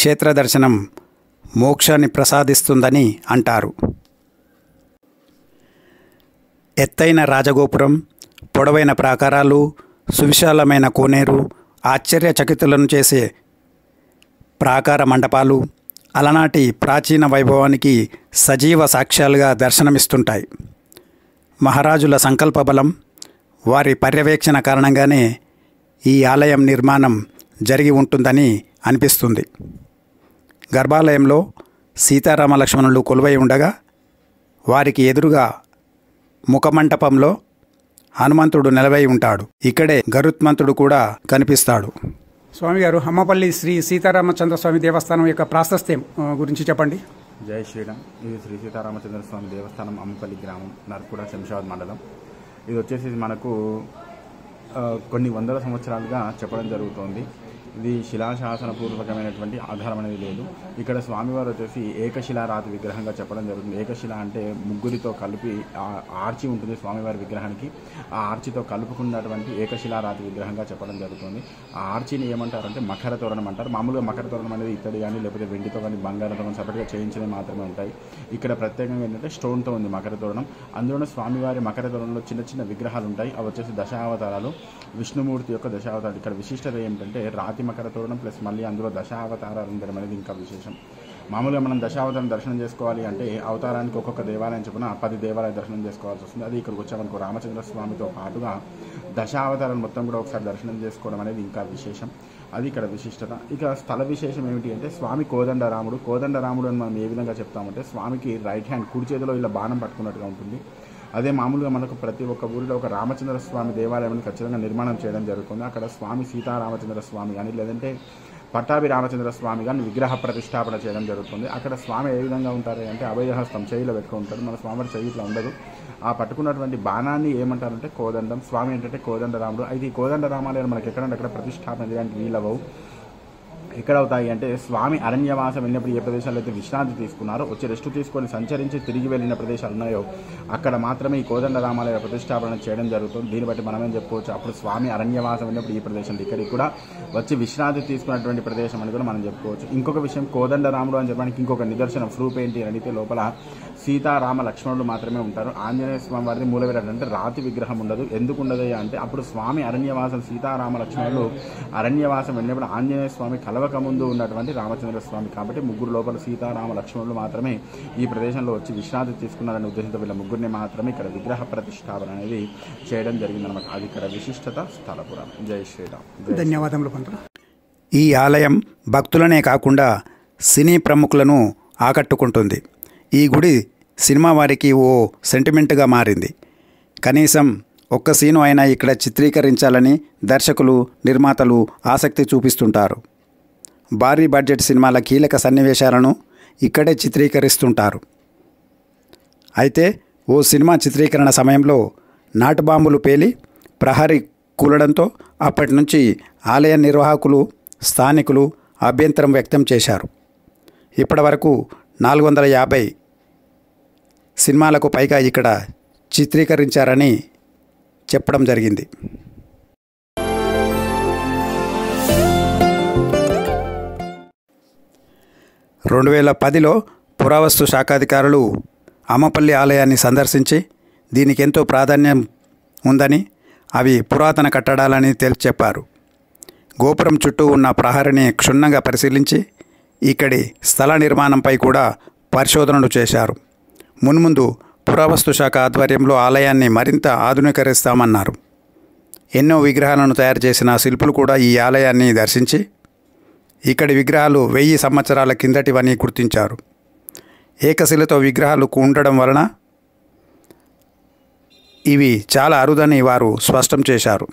క్షేత్ర దర్శనం మోక్షాన్ని ప్రసాదిస్తుందని అంటారు. ఎత్తైన రాజగోపురం, పొడవైన ప్రాకారాలు, సువిశాలమైన కోనేరు, ఆశ్చర్యచకితులను చేసే ప్రాకార మండపాలు అలనాటి ప్రాచీన వైభవానికి సజీవ సాక్ష్యాలుగా దర్శనమిస్తుంటాయి. మహారాజుల సంకల్ప బలం, వారి పర్యవేక్షణ కారణంగానే ఈ ఆలయం నిర్మాణం జరిగి ఉంటుందని అనిపిస్తుంది. గర్భాలయంలో సీతారామ లక్ష్మణులు కొలువై ఉండగా వారికి ఎదురుగా ముఖమంటపంలో హనుమంతుడు నిలవై ఉంటాడు. ఇక్కడే గరుత్మంతుడు కూడా కనిపిస్తాడు. స్వామిగారు, అమ్మపల్లి శ్రీ సీతారామచంద్ర స్వామి దేవస్థానం యొక్క ప్రాశస్త్యం గురించి చెప్పండి. జై శ్రీరామ్. ఇది శ్రీ సీతారామచంద్ర స్వామి దేవస్థానం, అమ్మపల్లి గ్రామం, నర్కుడ, శంషాబాద్ మండలం. ఇది వచ్చేసి మనకు కొన్ని వందల సంవత్సరాలుగా చెప్పడం జరుగుతోంది. ఇది శిలాశాసనపూర్వకమైనటువంటి ఆధారం అనేది లేదు. ఇక్కడ స్వామివారు వచ్చేసి ఏకశిలారాతి విగ్రహంగా చెప్పడం జరుగుతుంది. ఏకశిల అంటే ముగ్గురితో కలిపి ఆర్చి ఉంటుంది స్వామివారి విగ్రహానికి. ఆ ఆర్చితో కలుపుకున్నటువంటి ఏకశిలారాతి విగ్రహంగా చెప్పడం జరుగుతుంది. ఆ ఆర్చిని ఏమంటారంటే మకర తోరణం అంటారు. మామూలుగా మకర తోరణం అనేది ఇత్తడి కానీ లేకపోతే వెండితో కానీ బంగారంతో కానీ సపరేట్గా చేయించినవి మాత్రమే ఉంటాయి. ఇక్కడ ప్రత్యేకంగా ఏంటంటే స్టోన్తో ఉంది మకర తోరణం. అందులోనే స్వామివారి మకర తోరణంలో చిన్న చిన్న విగ్రహాలు ఉంటాయి. అవి వచ్చేసి దశావతారాలు, విష్ణుమూర్తి యొక్క దశావతారాలు. ఇక్కడ విశిష్టత ఏమిటంటే రాతి మకర తోరణం ప్లస్ మళ్ళీ అందులో దశావతారాలు ఉండడం అనేది ఇంకా విశేషం. మామూలుగా మనం దశావతారం దర్శనం చేసుకోవాలి అంటే అవతారానికి ఒక్కొక్క దేవాలయం చొప్పున 10 దేవాలయ దర్శనం చేసుకోవాల్సి వస్తుంది. అది ఇక్కడికి వచ్చామనుకో రామచంద్ర స్వామితో పాటుగా దశావతారాలు మొత్తం కూడా ఒకసారి దర్శనం చేసుకోవడం అనేది ఇంకా విశేషం. అది ఇక్కడ విశిష్టత. ఇక స్థల విశేషం ఏమిటి అంటే స్వామి కోదండరాముడు. కోదండరాముడు అని మనం ఏ విధంగా చెప్తామంటే స్వామికి రైట్ హ్యాండ్ కుడి చేతిలో ఇలా బాణం పట్టుకున్నట్టుగా ఉంటుంది. అదే మామూలుగా మనకు ప్రతి ఒక్క ఊరిలో ఒక రామచంద్ర స్వామి దేవాలయం ఖచ్చితంగా నిర్మాణం చేయడం జరుగుతుంది. అక్కడ స్వామి సీతారామచంద్ర స్వామి కానీ లేదంటే పట్టాభి రామచంద్ర స్వామి కానీ విగ్రహ ప్రతిష్టాపన చేయడం జరుగుతుంది. అక్కడ స్వామి ఏ విధంగా ఉంటారు అంటే అభయహస్తం చేయిలో పెట్టుకుంటాడు. మన స్వామి చేయి ఇట్లా ఉండదు. ఆ పట్టుకున్నటువంటి బాణాన్ని ఏమంటారంటే కోదండం. స్వామి ఏంటంటే కోదండరాముడు. అయితే ఈ కోదండరామాలయాలు మనకి ఎక్కడంటే అక్కడ ప్రతిష్టాపన చేయడానికి వీలవవు. ఎక్కడ అవుతాయి అంటే స్వామి అరణ్యవాసం వెళ్ళినప్పుడు ఏ ప్రదేశాల్లో అయితే విశ్రాంతి తీసుకున్నారో వచ్చి రెస్ట్ తీసుకొని సంచరించి తిరిగి వెళ్ళిన ప్రదేశాలు ఉన్నాయో అక్కడ మాత్రమే ఈ కోదండరామాలయ ప్రతిష్టాపన చేయడం జరుగుతుంది. దీన్ని బట్టి మనమేం చెప్పుకోవచ్చు, అప్పుడు స్వామి అరణ్యవాసం వెళ్ళినప్పుడు ఈ ప్రదేశం ఇక్కడికి కూడా వచ్చి విశ్రాంతి తీసుకున్నటువంటి ప్రదేశం అని కూడా మనం చెప్పుకోవచ్చు. ఇంకొక విషయం, కోదండరాముడు అని చెప్పడానికి ఇంకొక నిదర్శనం ప్రూఫ్ ఏంటి అని అయితే లోపల సీతారామ లక్ష్మణులు మాత్రమే ఉంటారు. ఆంజనేయ స్వామి వారిది మూలవిరాట్ అంటే రాతి విగ్రహం ఉండదు. ఎందుకు ఉండదు అంటే అప్పుడు స్వామి అరణ్యవాసం సీతారామ లక్ష్మణులు అరణ్యవాసం వెళ్ళినప్పుడు ఆంజనేయ స్వామి కలవకముందు ఉన్నటువంటి రామచంద్ర స్వామి కాబట్టి ముగ్గురు లోపల సీతారామ లక్ష్మణులు మాత్రమే ఈ ప్రదేశంలో వచ్చి విశ్రాంతి తీసుకున్నారనే ఉద్దేశంతో వీళ్ళ ముగ్గురిని మాత్రమే ఇక్కడ విగ్రహ ప్రతిష్టాపన అనేది చేయడం జరిగిందనమాట. అది ఇక్కడ విశిష్టత, స్థల పురాణం. జై శ్రీరామ్. ధన్యవాదములు. ఈ ఆలయం భక్తులనే కాకుండా సినీ ప్రముఖులను ఆకట్టుకుంటుంది. ఈ గుడి సినిమా వారికి ఓ సెంటిమెంట్గా మారింది. కనీసం ఒక్క సీను అయినా ఇక్కడ చిత్రీకరించాలని దర్శకులు, నిర్మాతలు ఆసక్తి చూపిస్తుంటారు. భారీ బడ్జెట్ సినిమాల కీలక సన్నివేశాలను ఇక్కడే చిత్రీకరిస్తుంటారు. అయితే ఓ సినిమా చిత్రీకరణ సమయంలో నాటు బాంబులు పేలి ప్రహరీ కూలడంతో అప్పటి నుంచి ఆలయ నిర్వాహకులు స్థానికులు అభ్యంతరం వ్యక్తం చేశారు. ఇప్పటి వరకు 450 సినిమాలకు పైగా ఇక్కడ చిత్రీకరించారని చెప్పడం జరిగింది. 2010లో పురావస్తు శాఖాధికారులు అమ్మపల్లి ఆలయాన్ని సందర్శించి దీనికి ఎంతో ప్రాధాన్యం ఉందని, అవి పురాతన కట్టడాలని చెప్పారు. గోపురం చుట్టూ ఉన్న ప్రహరిని క్షుణ్ణంగా పరిశీలించి ఇక్కడి స్థల నిర్మాణంపై కూడా పరిశోధనలు చేశారు. మున్ముందు పురావస్తు శాఖ ఆధ్వర్యంలో ఆలయాన్ని మరింత ఆధునీకరిస్తామన్నారు. ఎన్నో విగ్రహాలను తయారు చేసిన శిల్పులు కూడా ఈ ఆలయాన్ని దర్శించి ఇక్కడి విగ్రహాలు 1000 సంవత్సరాల కిందటివని గుర్తించారు. ఏకశిలతో విగ్రహాలు ఉండడం వలన ఇవి చాలా అరుదని వారు స్పష్టం చేశారు.